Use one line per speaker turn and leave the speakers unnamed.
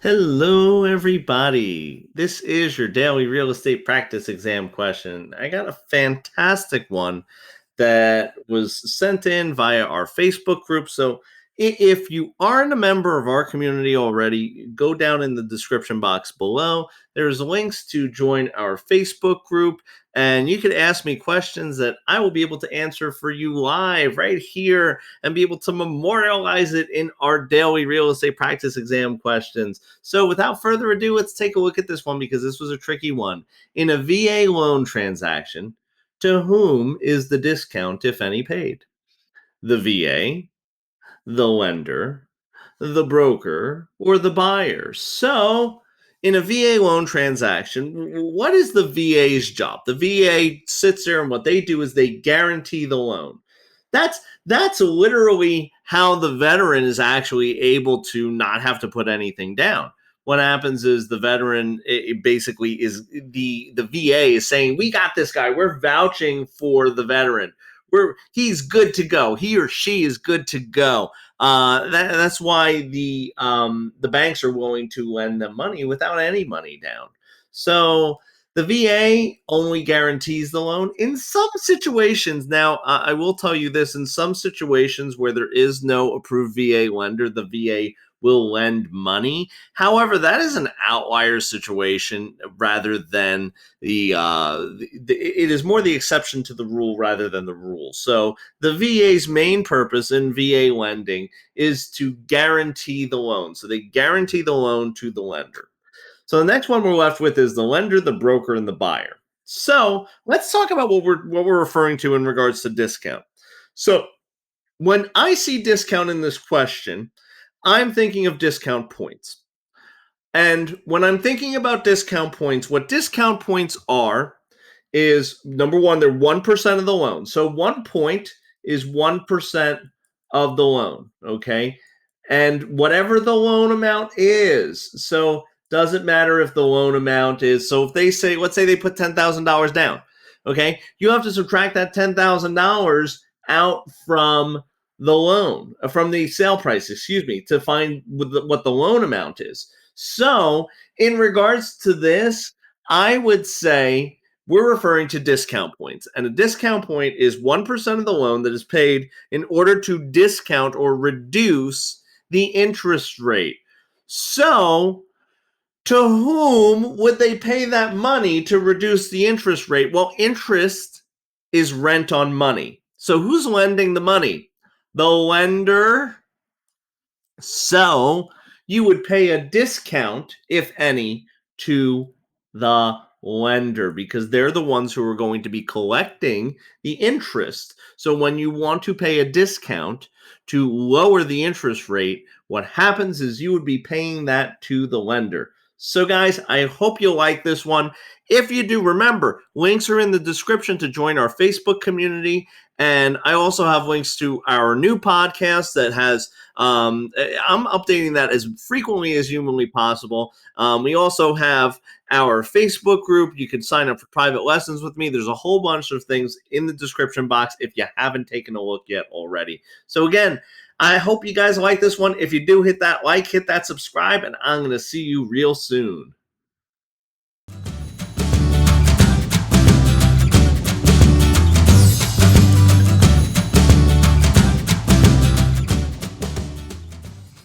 Hello, everybody. This is your daily real estate practice exam question. I got a fantastic one that was sent in via our Facebook group. So if you aren't a member of our community already, go down in the description box below. There's links to join our Facebook group, and you can ask me questions that I will be able to answer for you live right here and be able to memorialize it in our daily real estate practice exam questions. So without further ado, let's take a look at this one because this was a tricky one. In a VA loan transaction, to whom is the discount, if any, paid? The VA, the lender, the broker, or the buyer? So, in a VA loan transaction, what is the VA's job? The VA sits there and what they do is they guarantee the loan. That's literally how the veteran is actually able to not have to put anything down. What happens is the veteran it basically is the VA is saying, we got this guy, we're vouching for the veteran, he's good to go, he or she is good to go. That's why the banks are willing to lend them money without any money down. So the VA only guarantees the loan in some situations. Now, I will tell you this: in some situations where there is no approved VA lender, the VA will lend money. However, that is an outlier situation rather than it is more the exception to the rule rather than the rule. So the VA's main purpose in VA lending is to guarantee the loan. So they guarantee the loan to the lender. So the next one we're left with is the lender, the broker, and the buyer. So let's talk about what we're referring to in regards to discount. So when I see discount in this question, I'm thinking of discount points. And when I'm thinking about discount points, what discount points are is number one, they're 1% of the loan. So 1 point is 1% of the loan. Okay. And whatever the loan amount is, so doesn't matter if the loan amount is, so if they say, let's say they put $10,000 down, okay, you have to subtract that $10,000 out from the loan, from the sale price, excuse me, to find what the loan amount is. So, in regards to this, I would say we're referring to discount points. And a discount point is 1% of the loan that is paid in order to discount or reduce the interest rate. So, to whom would they pay that money to reduce the interest rate? Well, interest is rent on money. So, who's lending the money? The lender. So, you would pay a discount, if any, to the lender because they're the ones who are going to be collecting the interest. So when you want to pay a discount to lower the interest rate, what happens is you would be paying that to the lender. So guys, I hope you like this one. If you do, remember, links are in the description to join our Facebook community. And I also have links to our new podcast that has I'm updating that as frequently as humanly possible. We also have our Facebook group. You can sign up for private lessons with me. There's a whole bunch of things in the description box if you haven't taken a look yet already. So again, I hope you guys like this one. If you do, hit that like, hit that subscribe, and I'm going to see you real soon.